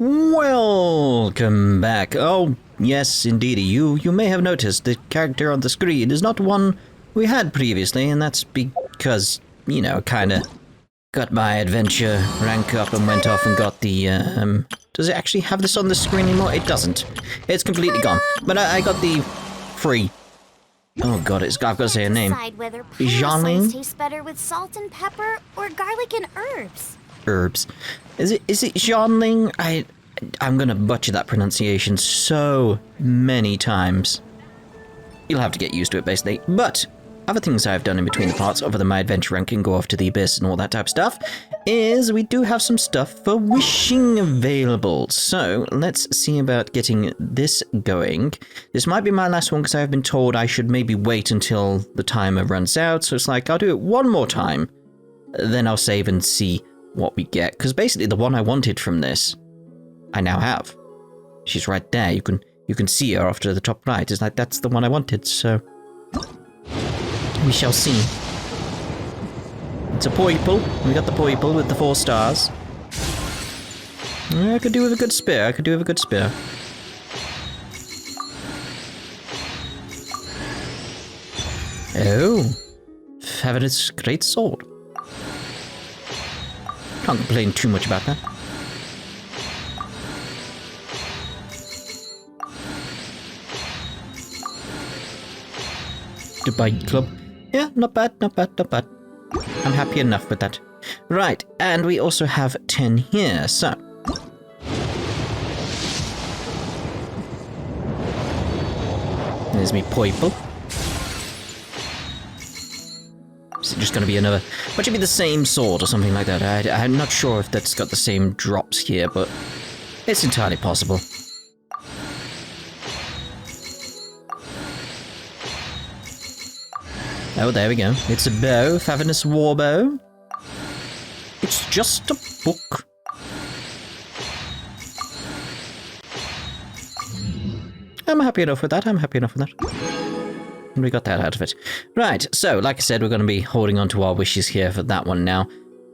Welcome back. Oh, yes, indeed. You may have noticed the character on the screen is not one we had previously, and that's because, you know, kinda got my adventure rank up and went off and got the, does it actually have this on the screen anymore? It doesn't. It's completely gone. But I got the free... Oh god, I've got to say a name. Xiangling tastes better with salt and pepper or garlic and herbs. Is it Xiangling? I'm gonna butcher that pronunciation so many times. You'll have to get used to it, basically. But other things I've done in between the parts, other than my adventure ranking, go off to the abyss and all that type of stuff, is we do have some stuff for wishing available. So let's see about getting this going. This might be my last one because I've been told I should maybe wait until the timer runs out. So it's like, I'll do it one more time, then I'll save and see what we get. Because basically the one I wanted from this, I now have. She's right there. You can see her off to the top right. It's like, that's the one I wanted, so... we shall see. It's a Poiple. We got the Poiple with the 4 stars. I could do with a good spear. Oh. Fabulous great sword. Can't complain too much about that. Dubai Club. Yeah, not bad. I'm happy enough with that. Right, and we also have 10 here, so... there's me Poiple. Is it just going to be another... Might it be the same sword or something like that? I'm not sure if that's got the same drops here, but it's entirely possible. Oh, there we go. It's a bow, Fabulous war bow. It's just a book. I'm happy enough with that. And we got that out of it. Right, so, like I said, we're going to be holding on to our wishes here for that one now.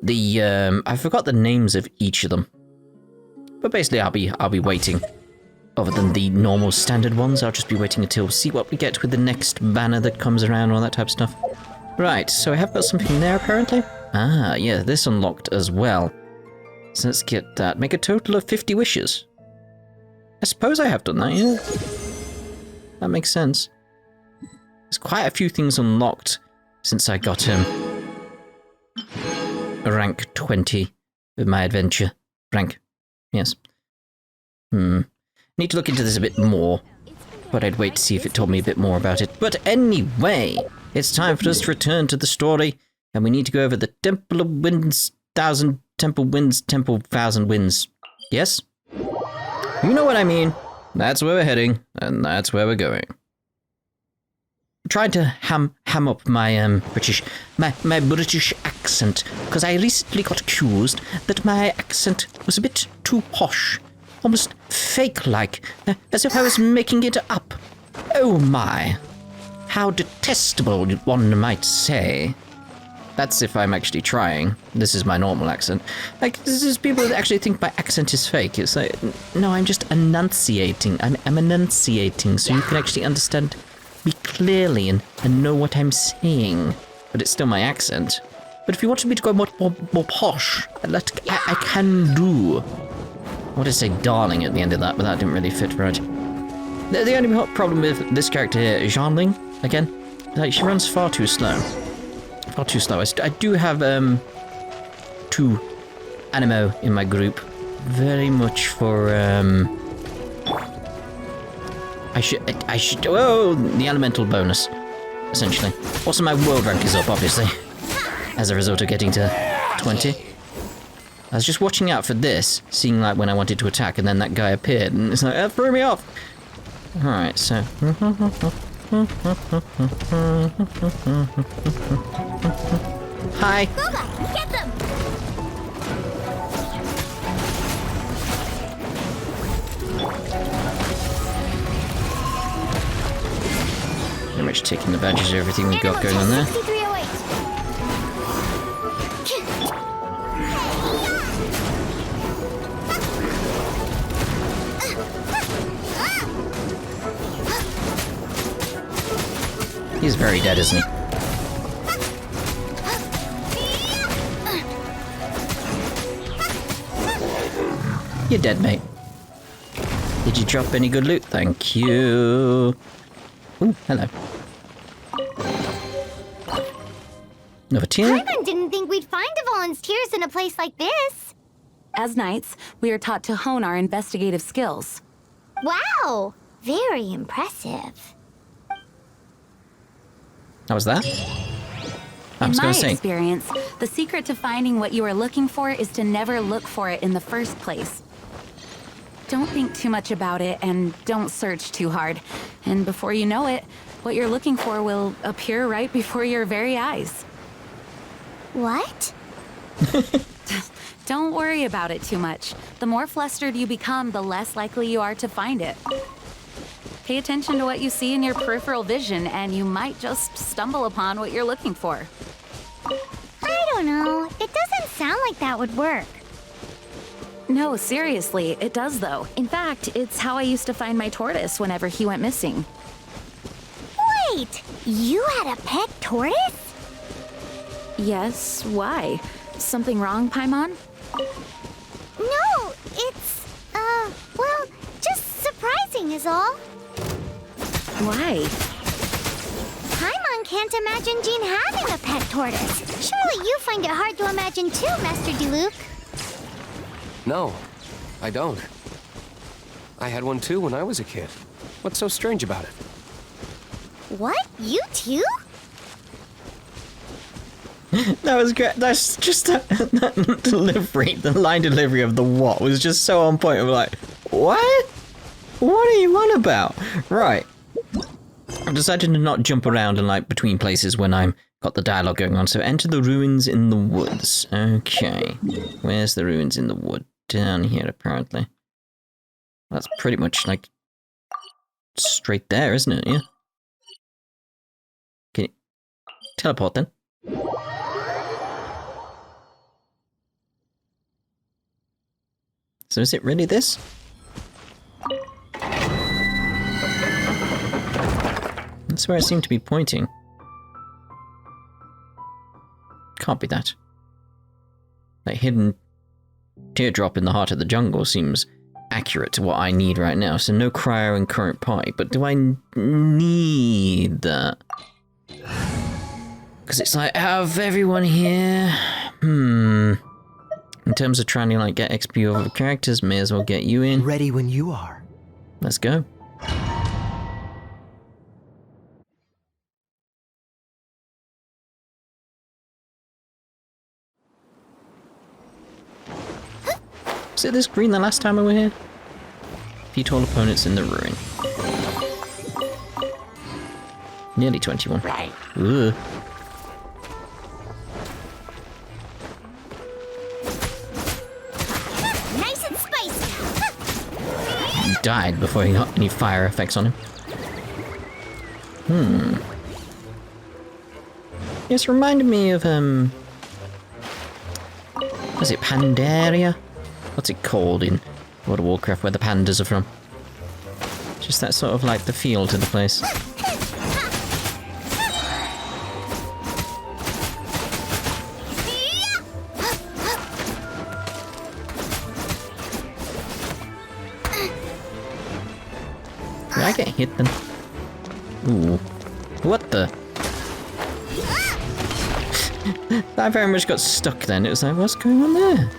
I forgot the names of each of them. But basically, I'll be waiting. Other than the normal standard ones, I'll just be waiting until see what we get with the next banner that comes around, all that type of stuff. Right, so I have got something there, apparently. Ah, yeah, this unlocked as well. So let's get that. Make a total of 50 wishes. I suppose I have done that, yeah. That makes sense. There's quite a few things unlocked since I got a rank 20 with my adventure. Rank. Yes. Need to look into this a bit more, but I'd wait to see if it told me a bit more about it. But anyway, it's time for us to return to the story, and we need to go over the Temple of Winds, Thousand Winds. Yes? You know what I mean. That's where we're heading, and that's where we're going. I'm trying to ham up my British accent, because I recently got accused that my accent was a bit too posh. Almost fake-like, as if I was making it up. Oh my. How detestable, one might say. That's if I'm actually trying. This is my normal accent. Like, this is people that actually think my accent is fake. It's like, no, I'm just enunciating. I'm enunciating, so you can actually understand me clearly and know what I'm saying. But it's still my accent. But if you wanted me to go more posh, I can do. I want to say darling at the end of that, but that didn't really fit right. The only problem with this character here, Xiangling, again, like, she runs far too slow. Far too slow. I do have 2 Animo in my group. Very much for I should oh, the elemental bonus, essentially. Also my world rank is up, obviously, as a result of getting to 20. I was just watching out for this, seeing like when I wanted to attack, and then that guy appeared, and it's like, that threw me off. Alright, so... Hi! Boba, get them! Pretty much taking advantage of everything we've got going on there. He's very dead, isn't he? You're dead, mate. Did you drop any good loot? Thank you. Ooh, hello. Another tear? Paimon didn't think we'd find Dvalin's tears in a place like this. As knights, we are taught to hone our investigative skills. Wow, very impressive. How was that? I was In my going to say. experience, the secret to finding what you are looking for is to never look for it in the first place. Don't think too much about it and don't search too hard. And before you know it, what you're looking for will appear right before your very eyes. What? Don't worry about it too much. The more flustered you become, the less likely you are to find it. Pay attention to what you see in your peripheral vision, and you might just stumble upon what you're looking for. I don't know. It doesn't sound like that would work. No, seriously, it does though. In fact, it's how I used to find my tortoise whenever he went missing. Wait, you had a pet tortoise? Yes, why? Something wrong, Paimon? No, it's, well, just surprising is all. Why? Paimon can't imagine Jean having a pet tortoise. Surely you find it hard to imagine too, Master Diluc. No, I don't. I had one too when I was a kid. What's so strange about it? What? You too? That was great. That's just that delivery, the line delivery of the what was just so on point. I'm like, what? What are you on about? Right. I've decided to not jump around and like between places when I'm got the dialogue going on. So enter the ruins in the woods. Okay. Where's the ruins in the wood? Down here, apparently. That's pretty much like straight there, isn't it? Yeah. Can you teleport then? So is it really this? That's where it seemed to be pointing. Can't be that. That hidden teardrop in the heart of the jungle seems accurate to what I need right now. So no cryo and current party. But do I need that? Because it's like, out of everyone here... In terms of trying to like get XP over characters, may as well get you in. Ready when you are. Let's go. Was it this green the last time we were here? Defeat all opponents in the ruin. Nearly 21. Right. Ugh. Nice and spicy. He died before he got any fire effects on him. It's reminded me of, was it Pandaria? What's it called in World of Warcraft, where the pandas are from? Just that sort of like the feel to the place. Did I get hit then? Ooh. What the? I very much got stuck then. It was like, what's going on there?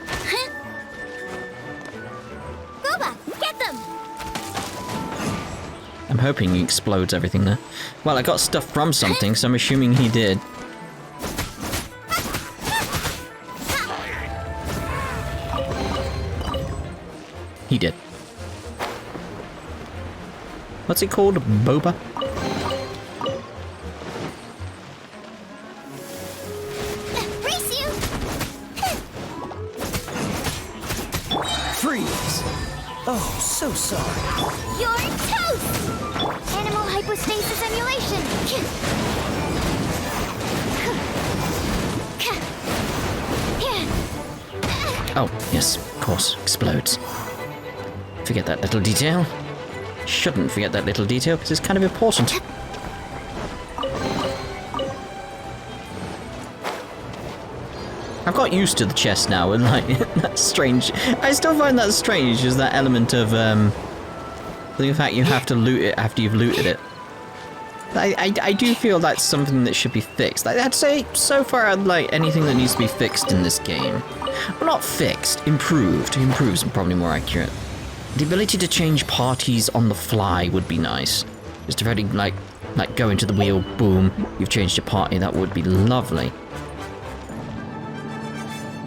Boba, get them! I'm hoping he explodes everything there. Well, I got stuff from something, so I'm assuming he did. He did. What's it called? Boba? Race you! Freeze! Oh, so sorry. You're toast! Animal hypostasis emulation! Oh, yes, of course. Explodes. Forget that little detail. Shouldn't forget that little detail, because it's kind of important. I've got used to the chest now, and like, that's strange. I still find that strange, is that element of, the fact you have to loot it after you've looted it. I do feel that's something that should be fixed. Like, I'd say, so far, like, anything that needs to be fixed in this game. Well, not fixed, improved. Improve's probably more accurate. The ability to change parties on the fly would be nice. Just to really, like go into the wheel, boom, you've changed your party, that would be lovely.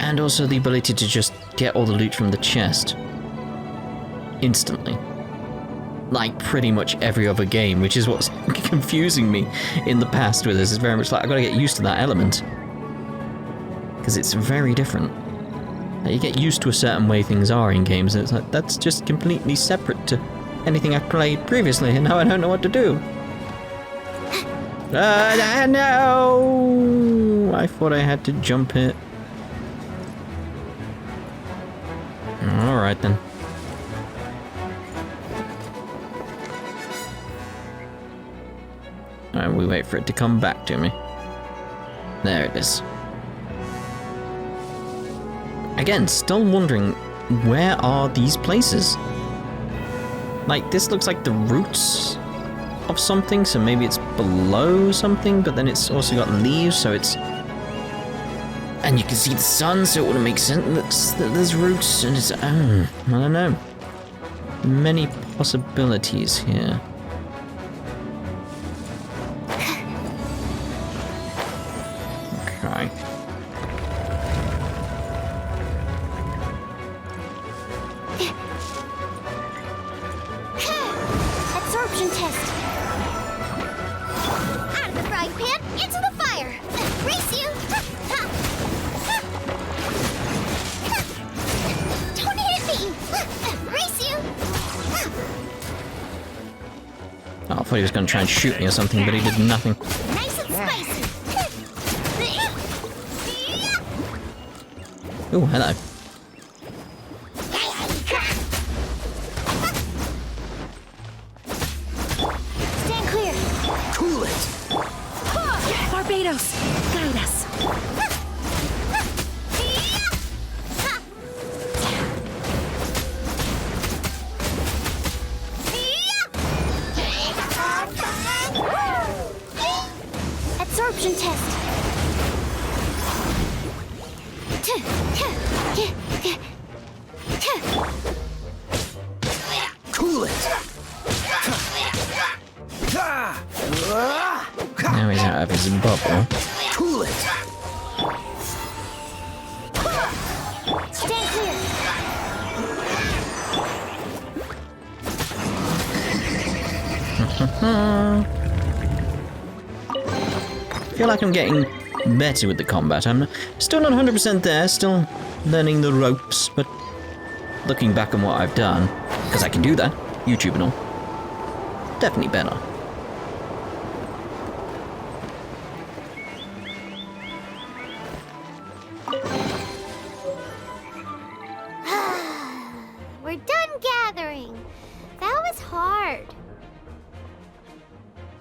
And also the ability to just get all the loot from the chest instantly. Like pretty much every other game, which is what's confusing me in the past with this. It's very much like, I've got to get used to that element. Because it's very different. Like, you get used to a certain way things are in games, and it's like, that's just completely separate to anything I've played previously, and now I don't know what to do. No! I thought I had to jump it. Alright then. Alright, we wait for it to come back to me. There it is. Again, still wondering, where are these places? Like, this looks like the roots of something, so maybe it's below something, but then it's also got leaves, so it's... And you can see the sun, so it wouldn't make sense that there's roots, and it's... I don't know. Many possibilities here. Okay. Absorption test. Out of the frying pan, into the fire. Race you. Don't hit me. Race you. Oh, I thought he was going to try and shoot me or something, but he did nothing. Nice and spicy. Ooh, hello. Stand clear. Cool it. Barbados, guide us. Absorption test. Cool it. Now he's out of his bubble. Cool it. Stand clear. I feel like I'm getting better with the combat. I'm still not 100% there, still learning the ropes, but looking back on what I've done, because I can do that, YouTube and all, definitely better. We're done gathering. That was hard.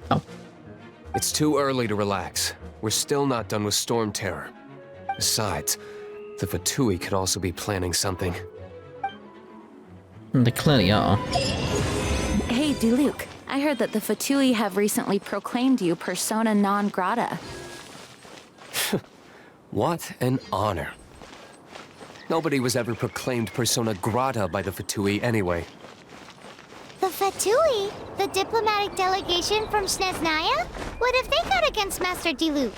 Oh, It's too early to relax. We're still not done with Storm Terror. Besides, the Fatui could also be planning something. they clearly are. Hey, Diluc, I heard that the Fatui have recently proclaimed you persona non grata. What an honor. Nobody was ever proclaimed persona grata by the Fatui anyway. The Fatui? The diplomatic delegation from Snezhnaya? What have they got against Master Diluc?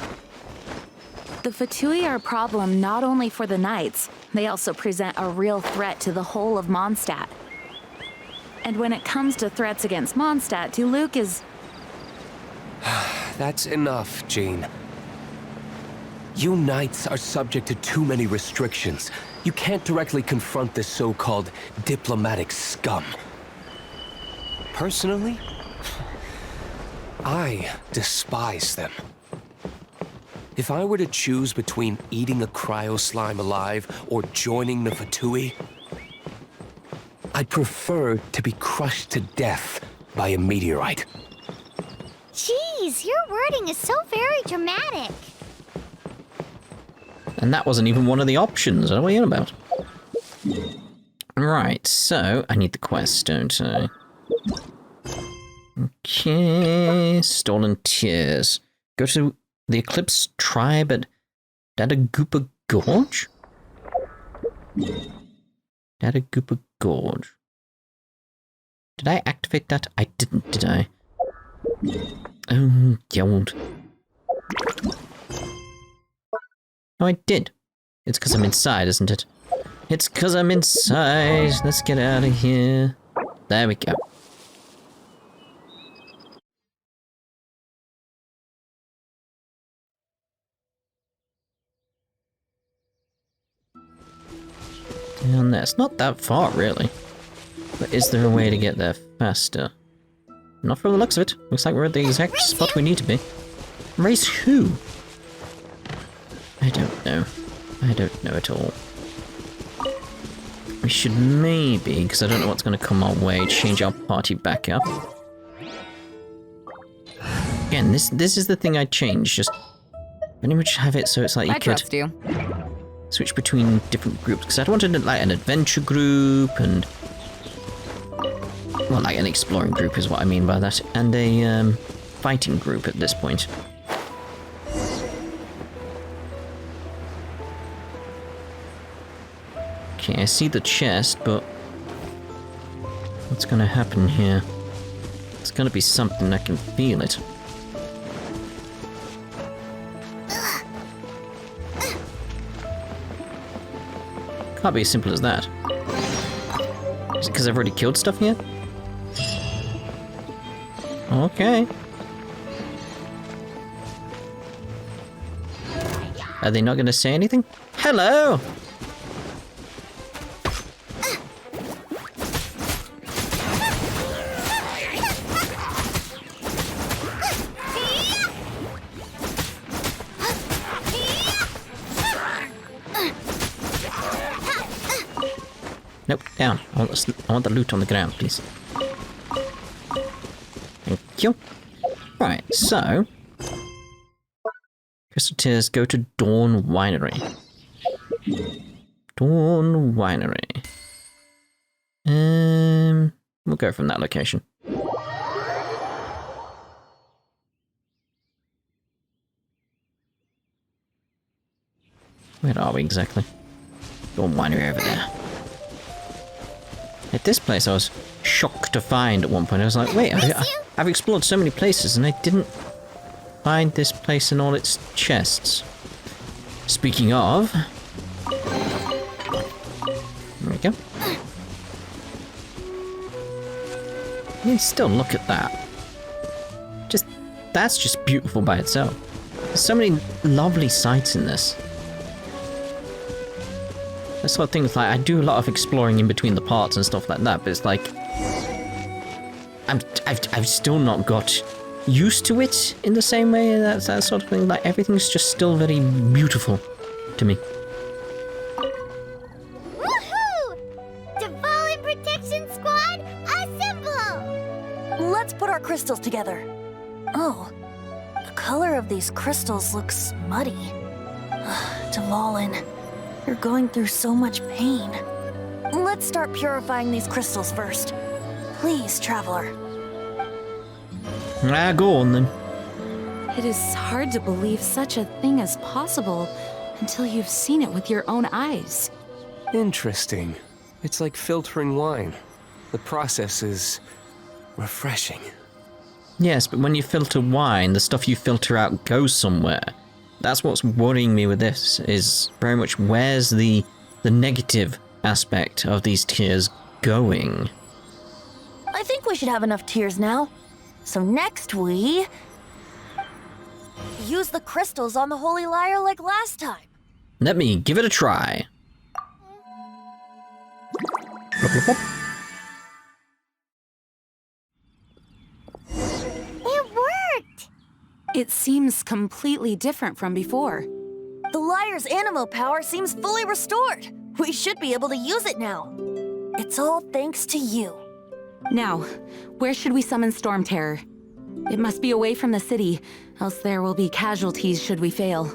The Fatui are a problem not only for the Knights, they also present a real threat to the whole of Mondstadt. And when it comes to threats against Mondstadt, Diluc is... That's enough, Jean. You Knights are subject to too many restrictions. You can't directly confront this so-called diplomatic scum. Personally, I despise them. If I were to choose between eating a cryo slime alive or joining the Fatui, I'd prefer to be crushed to death by a meteorite. Jeez, your wording is so very dramatic. And that wasn't even one of the options. What are you on about? Right, so I need the quest, don't I? Okay, Stolen Tears. Go to the Eclipse Tribe at Dadagoopa Gorge? Dadagoopa Gorge. Did I activate that? I didn't, did I? Oh, God. Oh, I did. It's because I'm inside, isn't it? It's because I'm inside. Let's get out of here. There we go. Down there. It's not that far, really. But is there a way to get there faster? Not from the looks of it. Looks like we're at the exact spot we need to be. Race who? I don't know. I don't know at all. We should maybe, because I don't know what's going to come our way, change our party back up. Again, this is the thing I'd change. Just pretty much have it so it's like you I could trust you. switch between different groups. Because I wanted like an adventure group and... Well, like an exploring group is what I mean by that. And a fighting group at this point. Okay, I see the chest, but... What's gonna happen here? It's gonna be something, I can feel it. Can't be as simple as that. Is it because I've already killed stuff here? Okay. Are they not gonna say anything? Hello! Nope, down. I want the loot on the ground, please. Thank you. Right, so... Crystal Tears, go to Dawn Winery. Dawn Winery. We'll go from that location. Where are we exactly? Dawn Winery over there. At this place I was shocked to find at one point. I was like, wait, I've explored so many places and I didn't find this place in all its chests. Speaking of... There we go. I mean, still look at that. That's just beautiful by itself. There's so many lovely sights in this. That sort of thing, like, I do a lot of exploring in between the parts and stuff like that, but it's like... I've still not got used to it in the same way, that sort of thing. Like, everything's just still very beautiful to me. Woohoo! Dvalin Protection Squad, assemble! Let's put our crystals together. Oh, the color of these crystals looks muddy. Dvalin, you're going through so much pain. Let's start purifying these crystals first. Please, Traveler. Go on then. It is hard to believe such a thing is possible until you've seen it with your own eyes. Interesting. It's like filtering wine. The process is refreshing. Yes, but when you filter wine, the stuff you filter out goes somewhere. That's what's worrying me with this, is very much where's the negative aspect of these tears going? I think we should have enough tears now. So next we... use the crystals on the Holy Lyre like last time. Let me give it a try. Blop, blop, blop. It worked! It seems completely different from before. The Lyre's animo power seems fully restored. We should be able to use it now. It's all thanks to you. Now, where should we summon Storm Terror? It must be away from the city, else there will be casualties should we fail.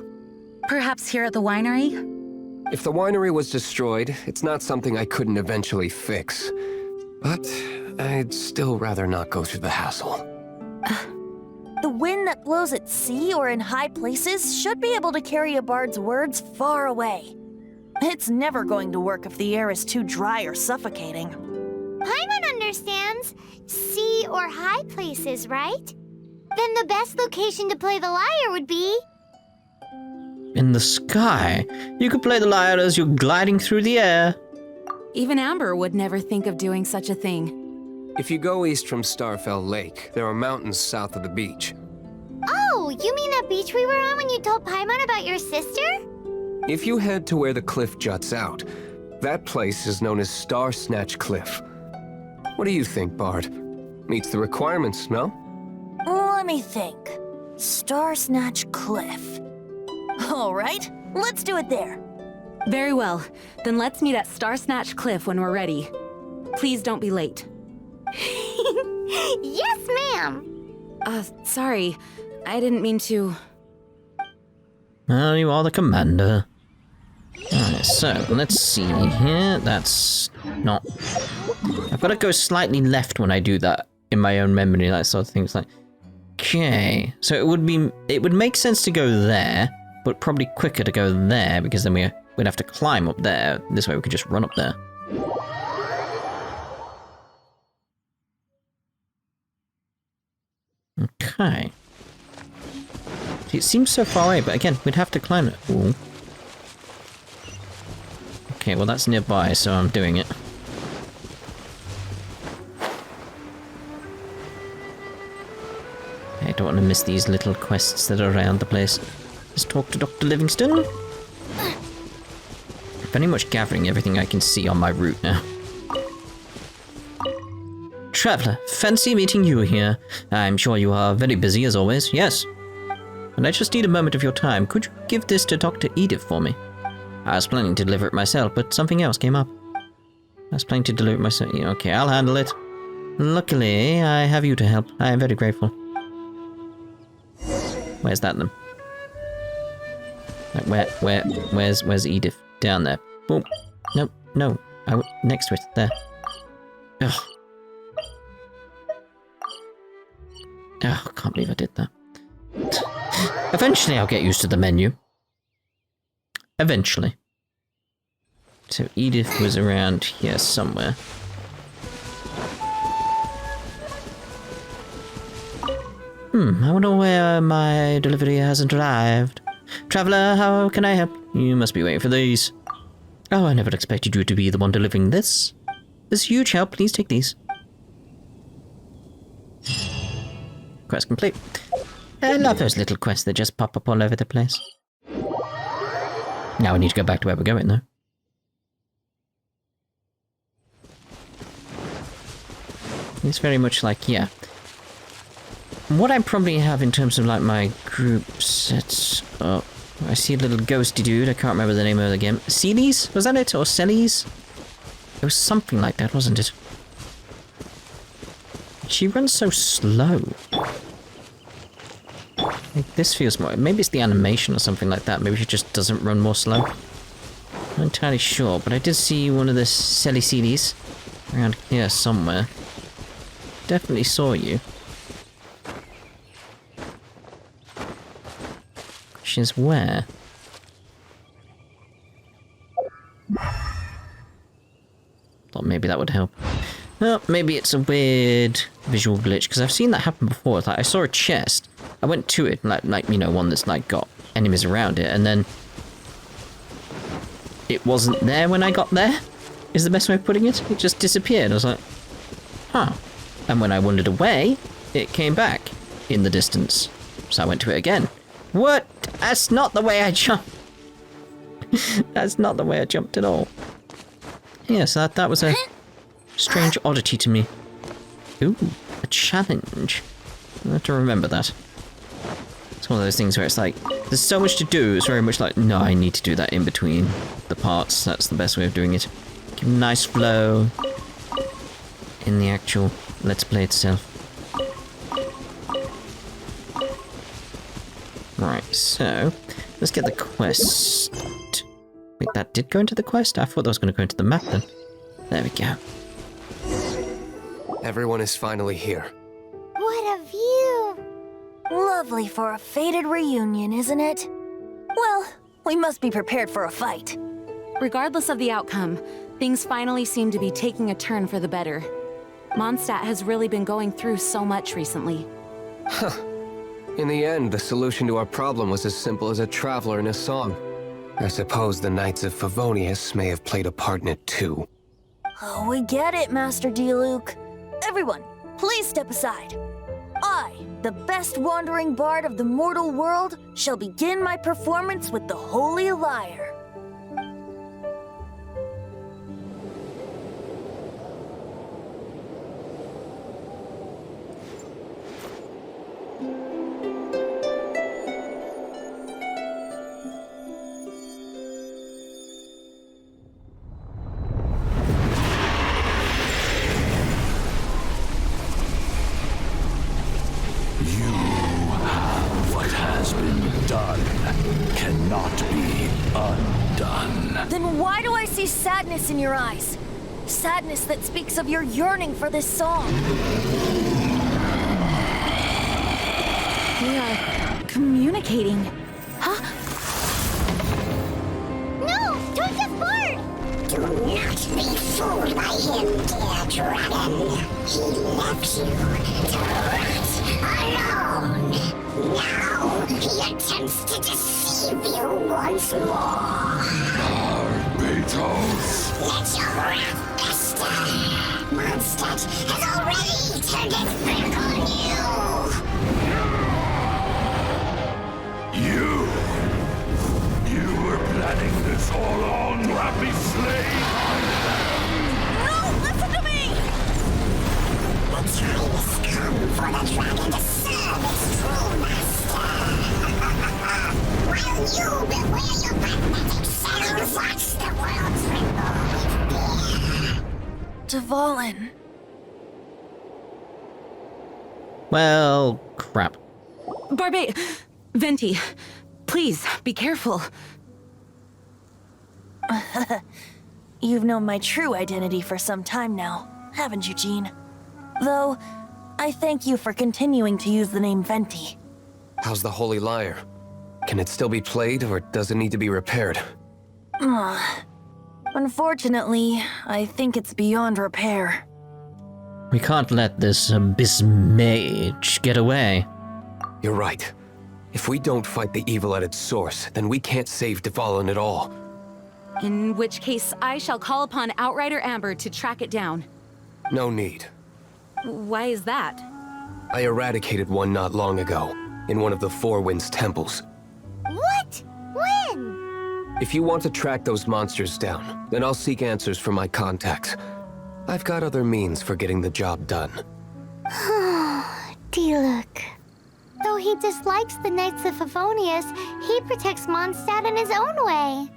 Perhaps here at the winery? If the winery was destroyed, it's not something I couldn't eventually fix. But I'd still rather not go through the hassle. The wind that blows at sea or in high places should be able to carry a bard's words far away. It's never going to work if the air is too dry or suffocating. Paimon understands sea or high places, right? Then the best location to play the lyre would be... In the sky. You could play the lyre as you're gliding through the air. Even Amber would never think of doing such a thing. If you go east from Starfell Lake, there are mountains south of the beach. Oh, you mean that beach we were on when you told Paimon about your sister? If you head to where the cliff juts out, that place is known as Star Snatch Cliff. What do you think, Bard? Meets the requirements, no? Let me think. Star Snatch Cliff. All right, let's do it there. Very well. Then let's meet at Star Snatch Cliff when we're ready. Please don't be late. Yes, ma'am. Sorry. I didn't mean to... Well, you are the commander. Alright, so, let's see here. That's not... I've got to go slightly left when I do that in my own memory, that sort of thing. It's like... Okay, so it would make sense to go there, but probably quicker to go there, because then we'd have to climb up there. This way we could just run up there. Okay. See, it seems so far away, but again, we'd have to climb it. Ooh. Okay, well that's nearby, so I'm doing it. I don't want to miss these little quests that are around the place. Let's talk to Dr. Livingston. Very much gathering everything I can see on my route now. Traveler, fancy meeting you here. I'm sure you are very busy as always. Yes. And I just need a moment of your time. Could you give this to Dr. Edith for me? I was planning to deliver it myself, but something else came up. I was planning to deliver it myself. Yeah, okay, I'll handle it. Luckily, I have you to help. I am very grateful. Where's that then? Like where's Edith? Down there. Boom. Nope, no. Next to it. There. Ugh. Oh, I can't believe I did that. Eventually I'll get used to the menu. Eventually. So Edith was around here somewhere. I wonder where my delivery hasn't arrived. Traveler, how can I help? You must be waiting for these. Oh, I never expected you to be the one delivering this. This huge help, please take these. Quest complete. I love those little quests that just pop up all over the place. Now we need to go back to where we're going, though. It's very much like, yeah. What I probably have in terms of, like, my group sets up... I see a little ghosty dude, I can't remember the name of the game. Celes? Was that it? Or Celes? It was something like that, wasn't it? She runs so slow. Like, this feels more... Maybe it's the animation or something like that. Maybe she just doesn't run more slow. Not entirely sure, but I did see one of the Celes around here somewhere. Definitely saw you. She's where? Thought maybe that would help. Well, maybe it's a weird visual glitch, because I've seen that happen before. Like, I saw a chest, I went to it, like you know, one that's like got enemies around it, and then it wasn't there when I got there, is the best way of putting it. It just disappeared. I was like, huh. And when I wandered away, it came back in the distance. So I went to it again. What? That's not the way I jumped. That's not the way I jumped at all. Yeah, so that was a strange oddity to me. Ooh, a challenge. I have to remember that. It's one of those things where it's like, there's so much to do, it's very much like, no, I need to do that in between the parts. That's the best way of doing it. Give a nice flow in the actual Let's Play itself. Right, so let's get the quest. Wait, that did go into the quest? I thought that was going to go into the map then. There we go. Everyone is finally here. What a view! Lovely for a fated reunion, isn't it? Well, we must be prepared for a fight. Regardless of the outcome, things finally seem to be taking a turn for the better. Mondstadt has really been going through so much recently. In the end, the solution to our problem was as simple as a traveler in a song. I suppose the Knights of Favonius may have played a part in it too. Oh, we get it, Master Diluc. Everyone, please step aside. I, the best wandering bard of the mortal world, shall begin my performance with the Holy Lyre. What has been done cannot be undone. Then why do I see sadness in your eyes? Sadness that speaks of your yearning for this song. We are communicating. Huh? No! Don't get bored! Do not be fooled by him, dear dragon. He left you to rot alone. Now he attempts to deceive you once more. Beetles. Let your wrath fester. Mondstadt has already turned its back on you. You were planning this all along to have me slain. No, listen to me! The time has come for the dragon to serve its true master. While you beware your magnetic shadows, watch the world tremble with fear. Dvalin. Well, crap. Barbe... Venti, please, be careful. You've known my true identity for some time now, haven't you, Jean? Though, I thank you for continuing to use the name Venti. How's the Holy Lyre? Can it still be played, or does it need to be repaired? Unfortunately, I think it's beyond repair. We can't let this abyss mage get away. You're right. If we don't fight the evil at its source, then we can't save Dvalin at all. In which case, I shall call upon Outrider Amber to track it down. No need. Why is that? I eradicated one not long ago, in one of the Four Winds temples. What? When? If you want to track those monsters down, then I'll seek answers from my contacts. I've got other means for getting the job done. Diluc. Though he dislikes the Knights of Favonius, he protects Mondstadt in his own way.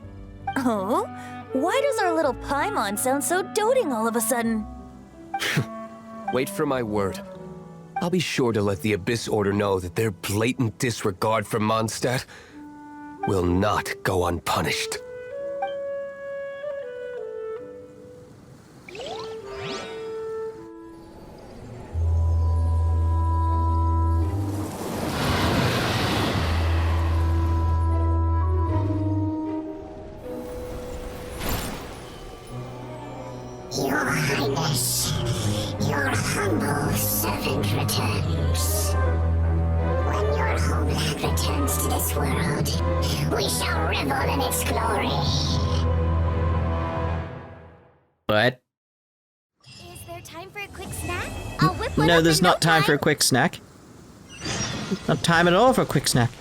Oh? Why does our little Paimon sound so doting all of a sudden? Wait for my word. I'll be sure to let the Abyss Order know that their blatant disregard for Mondstadt will not go unpunished. Your Highness, your humble servant returns. When your homeland returns to this world, we shall revel in its glory. What? Is there time for a quick snack? I'll whip one No, up there's in not no time for a quick snack. Not time at all for a quick snack.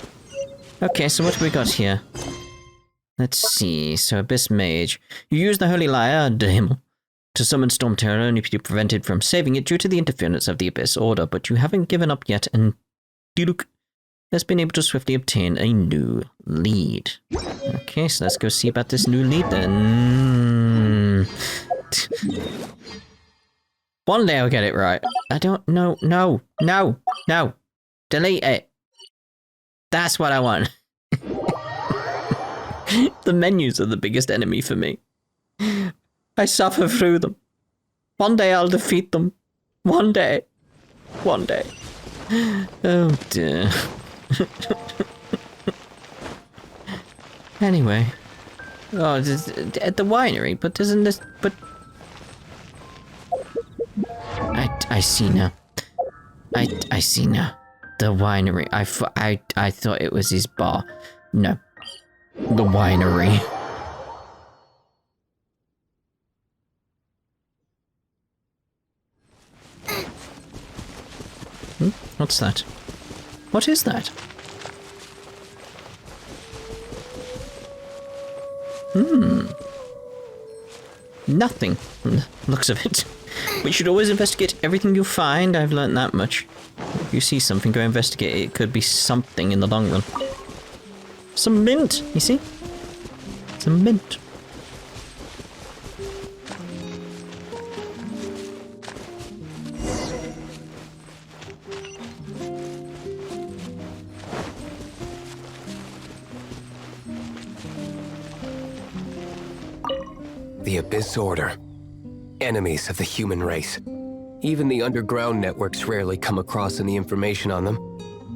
Okay, so what do we got here? Let's see. So, Abyss Mage. You use the Holy Lyre, Dame, to summon Storm Terror, only to be prevented from saving it due to the interference of the Abyss Order, but you haven't given up yet, and Diluc has been able to swiftly obtain a new lead. Okay, so let's go see about this new lead then. One day I'll get it right. I don't know. No. Delete it. That's what I want. The menus are the biggest enemy for me. I suffer through them. One day I'll defeat them. One day. One day. Oh dear. Anyway. Oh, at the winery, but isn't this... But... I see now. I see now. The winery. I thought it was his bar. No. The winery. What's that? What is that? Nothing, from the looks of it. We should always investigate everything you find. I've learned that much. If you see something, go investigate it. It could be something in the long run. Some mint, you see? Some mint. The Abyss Order. Enemies of the human race. Even the underground networks rarely come across any information on them.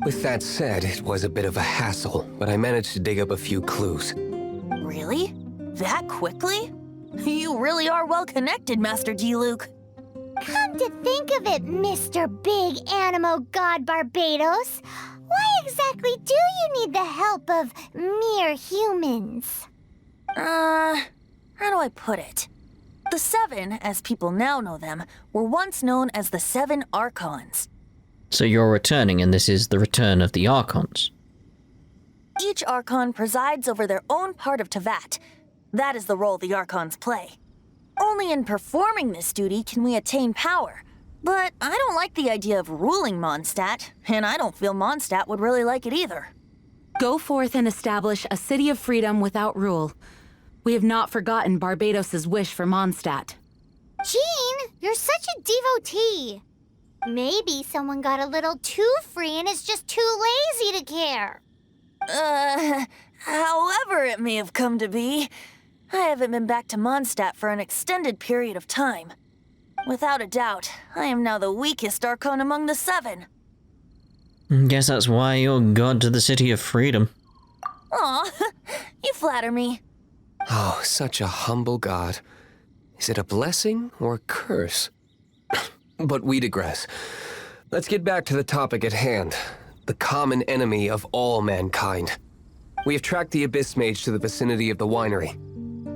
With that said, it was a bit of a hassle, but I managed to dig up a few clues. Really? That quickly? You really are well connected, Master Diluc. Come to think of it, Mr. Big Animo God Barbados, why exactly do you need the help of mere humans? How do I put it? The Seven, as people now know them, were once known as the 7 Archons. So you're returning, and this is the return of the Archons. Each Archon presides over their own part of Teyvat. That is the role the Archons play. Only in performing this duty can we attain power. But I don't like the idea of ruling Mondstadt, and I don't feel Mondstadt would really like it either. Go forth and establish a city of freedom without rule. We have not forgotten Barbados's wish for Mondstadt. Jean, you're such a devotee. Maybe someone got a little too free and is just too lazy to care. However it may have come to be, I haven't been back to Mondstadt for an extended period of time. Without a doubt, I am now the weakest Archon among the 7. Guess that's why you're god to the City of Freedom. Aw, you flatter me. Oh, such a humble god. Is it a blessing or a curse? But we digress. Let's get back to the topic at hand. The common enemy of all mankind. We have tracked the Abyss Mage to the vicinity of the winery.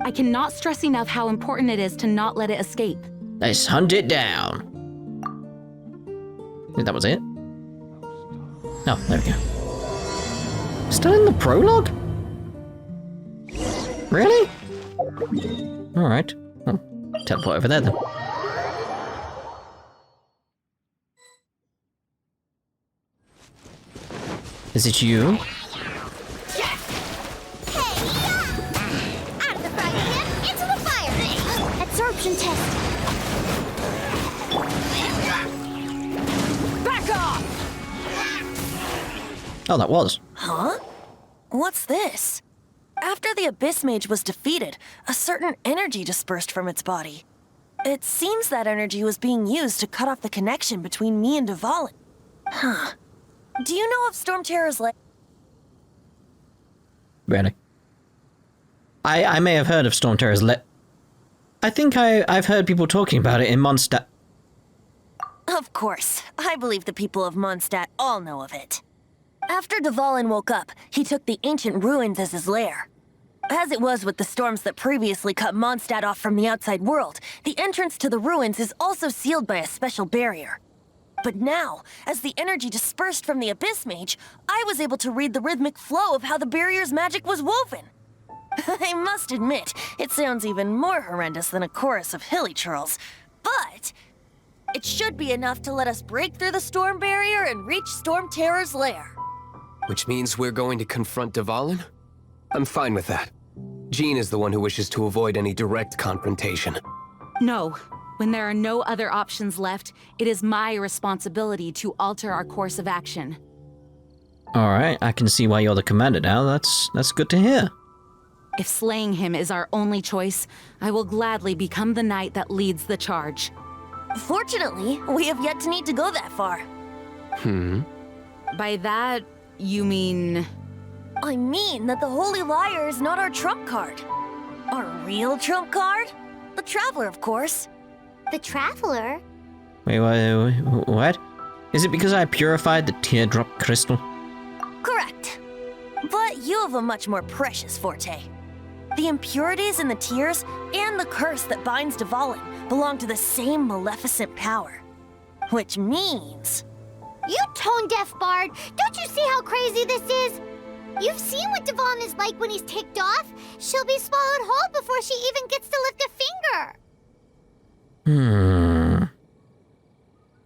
I cannot stress enough how important it is to not let it escape. Let's hunt it down. That was it? Oh, there we go. Still in the prologue? Really? Alright. Well, teleport over there then. Is it you? Yes! Hey, yeah! Out of the frying pan, into the fire! Absorption test! Back off! Oh, that was. Huh? What's this? After the Abyss Mage was defeated, a certain energy dispersed from its body. It seems that energy was being used to cut off the connection between me and Dvalin. Huh. Do you know of Storm Terror's Really? I may have heard of Storm Terror's I think I've heard people talking about it in Mondstadt. Of course. I believe the people of Mondstadt all know of it. After Dvalin woke up, he took the ancient ruins as his lair. As it was with the storms that previously cut Mondstadt off from the outside world, the entrance to the ruins is also sealed by a special barrier. But now, as the energy dispersed from the Abyss Mage, I was able to read the rhythmic flow of how the barrier's magic was woven. I must admit, it sounds even more horrendous than a chorus of hilly churls, but it should be enough to let us break through the storm barrier and reach Storm Terror's lair. Which means we're going to confront Dvalin? I'm fine with that. Jean is the one who wishes to avoid any direct confrontation. No. When there are no other options left, it is my responsibility to alter our course of action. Alright, I can see why you're the commander now. That's good to hear. If slaying him is our only choice, I will gladly become the knight that leads the charge. Fortunately, we have yet to need to go that far. By that, you mean... I mean that the Holy Liar is not our trump card. Our real trump card? The Traveler, of course. The Traveler? Wait, what? Is it because I purified the teardrop crystal? Correct. But you have a much more precious forte. The impurities in the tears and the curse that binds Dvalin belong to the same maleficent power. Which means... You tone-deaf bard! Don't you see how crazy this is? You've seen what Dvalin is like when he's ticked off. She'll be swallowed whole before she even gets to lift a finger.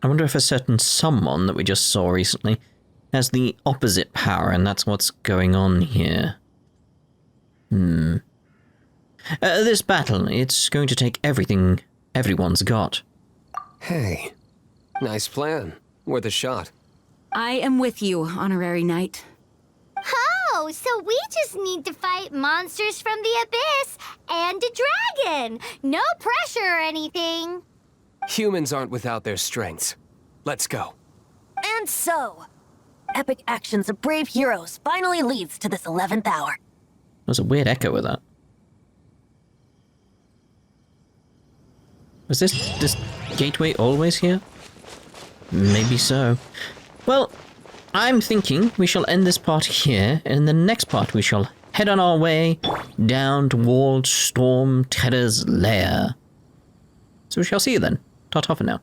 I wonder if a certain someone that we just saw recently has the opposite power, and that's what's going on here. This battle, it's going to take everything everyone's got. Hey, nice plan. Worth a shot. I am with you, Honorary Knight. Oh, so we just need to fight monsters from the abyss and a dragon. No pressure or anything. Humans aren't without their strengths. Let's go. And so, epic actions of brave heroes finally leads to this 11th hour. There's a weird echo with that. Was this gateway always here? Maybe so. Well, I'm thinking we shall end this part here, and in the next part we shall head on our way down toward Storm Terror's lair. So we shall see you then. Ta-ta for now.